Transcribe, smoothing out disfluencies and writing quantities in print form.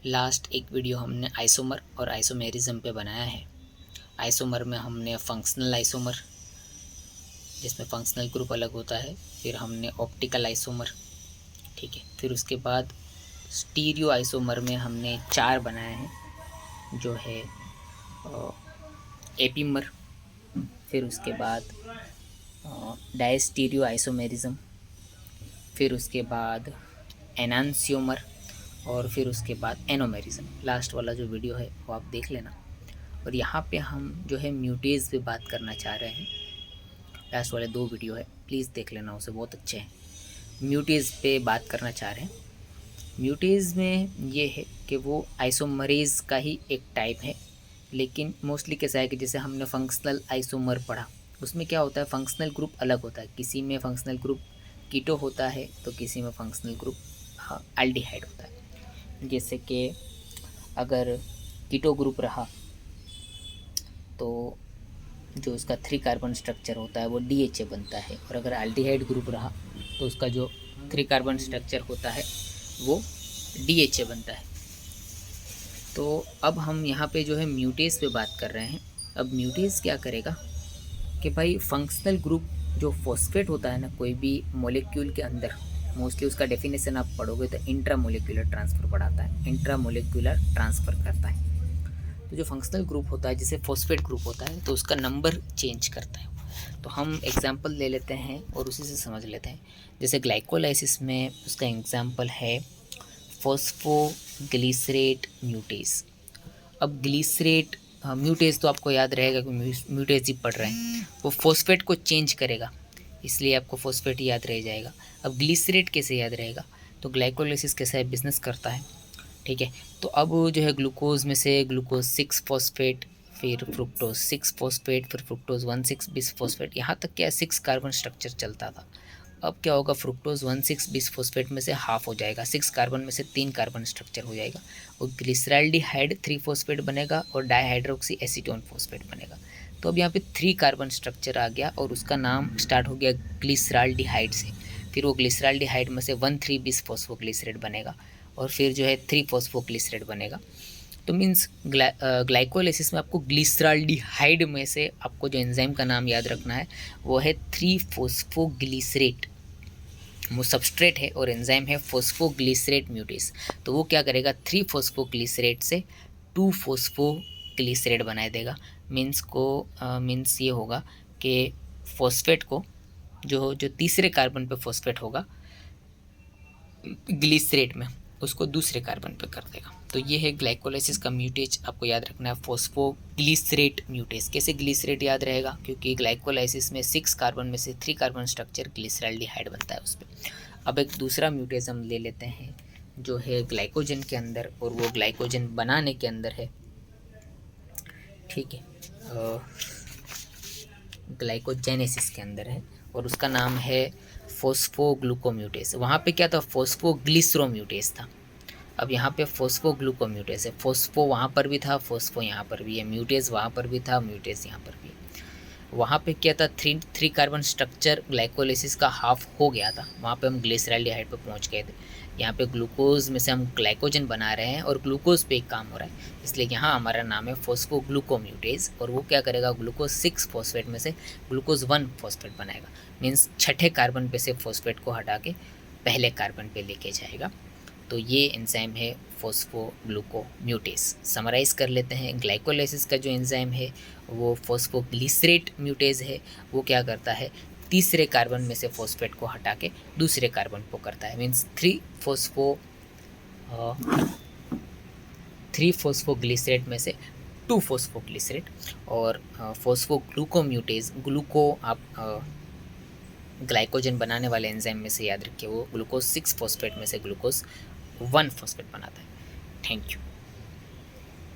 Last एक video हमने isomer और आइसोमेरिज्म पे बनाया है। आइसोमर में हमने फंक्शनल आइसोमर जिसमें फंक्शनल ग्रुप अलग होता है, फिर हमने ऑप्टिकल आइसोमर, ठीक है। फिर उसके बाद स्टीरियो आइसोमर में हमने 4 बनाए हैं, जो है एपीमर, फिर उसके बाद डायस्टीरियो आइसोमेरिज्म, फिर उसके बाद एनांसियोमर और फिर उसके बाद एनोमेरिज्म। लास्ट वाला जो वीडियो है वो आप देख लेना। और यहाँ पे हम जो है म्यूटेज पे बात करना चाह रहे हैं। लास्ट वाले 2 वीडियो है, प्लीज़ देख लेना, उसे बहुत अच्छे हैं। म्यूटेज पे बात करना चाह रहे हैं। म्यूटेज में ये है कि वो आइसोमरेज का ही एक टाइप है, लेकिन मोस्टली कैसा है कि जैसे हमने फंक्शनल आइसोमर पढ़ा, उसमें क्या होता है, फंक्शनल ग्रुप अलग होता है। किसी में फंक्शनल ग्रुप कीटो होता है तो किसी में फंक्शनल ग्रुप एल्डिहाइड होता है। जैसे कि अगर कीटो ग्रुप रहा तो जो उसका 3 कार्बन स्ट्रक्चर होता है वो DHA बनता है, और अगर एल्डिहाइड ग्रुप रहा तो उसका जो 3 कार्बन स्ट्रक्चर होता है वो DHA बनता है। तो अब हम यहाँ पे जो है म्यूटेज पे बात कर रहे हैं। अब म्यूटेज क्या करेगा कि भाई फंक्शनल ग्रुप जो फॉस्फेट होता है ना, कोई भी मॉलिक्यूल के अंदर, मोस्टली उसका डेफिनेशन आप पढ़ोगे तो इंट्रामोलिक्यूलर ट्रांसफ़र पढ़ाता है, इंट्रामोलिक्यूलर ट्रांसफ़र करता है। तो जो फंक्शनल ग्रुप होता है, जैसे फॉस्फेट ग्रुप होता है, तो उसका नंबर चेंज करता है। तो हम एग्जांपल ले लेते हैं और उसी से समझ लेते हैं। जैसे ग्लाइकोलाइसिस में उसका एग्जांपल है फॉस्फोग्लिसरेट म्यूटेज। अब ग्लिसरेट म्यूटेज तो आपको याद रहेगा कि म्यूटेज ही पढ़ रहे हैं, वो फॉस्फेट को चेंज करेगा, इसलिए आपको फॉस्फेट याद रह जाएगा। अब ग्लिसरेट कैसे याद रहेगा, तो ग्लाइकोलाइसिस कैसा है, बिजनेस करता है, ठीक है। तो अब जो है ग्लूकोज में से ग्लूकोज 6 फॉस्फेट, फिर फ्रुक्टोज 6 फॉस्फेट, फिर फ्रुक्टोज 1,6 बिस फॉस्फेट, यहाँ तक क्या 6 कार्बन स्ट्रक्चर चलता था। अब क्या होगा, फ्रुक्टोज 1,6 बिस फॉस्फेट में से हाफ हो जाएगा, 6 कार्बन में से 3 कार्बन स्ट्रक्चर हो जाएगा, और ग्लिसरैल्डिहाइड 3 फॉस्फेट बनेगा और डाइहाइड्रोक्सी एसीटोन फॉस्फेट बनेगा। तो अब यहाँ पे 3 कार्बन स्ट्रक्चर आ गया और उसका नाम स्टार्ट हो गया ग्लिसरैल्डिहाइड से। फिर वो ग्लिसरैल्डिहाइड में से 1,3 बिस फॉस्फोग्लिसरेट बनेगा और फिर जो है 3 फॉस्फोग्लिसरेट बनेगा। तो मीन्स ग्लाइकोलाइसिस में आपको ग्लिसरैल्डिहाइड में से आपको जो एंजाइम का नाम याद रखना है वो है 3 फॉस्फोग्लिसरेट। वो सबस्ट्रेट है और एंजाइम है फॉस्फोग्लिसरेट म्यूटेज। तो वो क्या करेगा, 3 फॉस्फोग्लिसरेट से 2 फॉस्फोग्लिसरेट बना देगा। मीन्स ये होगा कि फॉस्फेट को जो तीसरे कार्बन पे फॉस्फेट होगा ग्लिसरेट में, उसको दूसरे कार्बन पे कर देगा। तो ये है ग्लाइकोलाइसिस का म्यूटेज, आपको याद रखना है फॉस्फोग्लिसरेट म्यूटेज। कैसे ग्लिसरेट याद रहेगा, क्योंकि ग्लाइकोलाइसिस में 6 कार्बन में से 3 कार्बन स्ट्रक्चर ग्लिसरैल्डिहाइड बनता है उस पर। अब एक दूसरा म्यूटेज हम ले लेते हैं जो है ग्लाइकोजन के अंदर, और वो ग्लाइकोजन बनाने के अंदर है, ठीक है, ग्लाइकोजेनेसिस के अंदर है, और उसका नाम है फॉस्फोग्लूकोम्यूटेज। वहाँ पे क्या था, फॉस्फोग्लिसरोम्यूटेज था। अब यहाँ पे फॉस्फोग्लूकोम्यूटेज है। फॉस्फो वहाँ पर भी था, फॉस्फो यहाँ पर भी है, म्यूटेज वहाँ पर भी था, म्यूटेज यहाँ पर भी है। वहाँ पे क्या था, 3 कार्बन स्ट्रक्चर ग्लाइकोलाइसिस का हाफ हो गया था, वहाँ पे हम ग्लिसरैल्डिहाइड पे पहुँच गए थे। यहाँ पे ग्लूकोज में से हम ग्लाइकोजन बना रहे हैं और ग्लूकोज पे एक काम हो रहा है, इसलिए यहाँ हमारा नाम है फॉस्फोग्लूकोम्यूटेज। और वो क्या करेगा, ग्लूकोज 6 फॉस्फेट में से ग्लूकोज 1 फॉस्फेट बनाएगा। मीन्स छठे कार्बन पे से फॉस्फेट को हटा के पहले कार्बन पे लेके जाएगा। तो ये एंजाइम है फॉस्फोग्लूकोम्यूटेज। समराइज़ कर लेते हैं, ग्लाइकोलाइसिस का जो एंजाइम है वो फॉस्फोग्लिसरेट म्यूटेज है। वो क्या करता है, तीसरे कार्बन में से फॉस्फेट को हटा के दूसरे कार्बन को करता है। मीन्स 3 फॉस्फोग्लिसरेट में से 2 फॉस्फोग्लिसरेट। और फॉस्फोग्लूकोम्यूटेज, ग्लूको आप ग्लाइकोजन बनाने वाले एंजाइम में से याद रखिए, वो ग्लूकोज 6 फॉस्फेट में से ग्लूकोज 1 फॉस्फेट बनाता है। Thank you.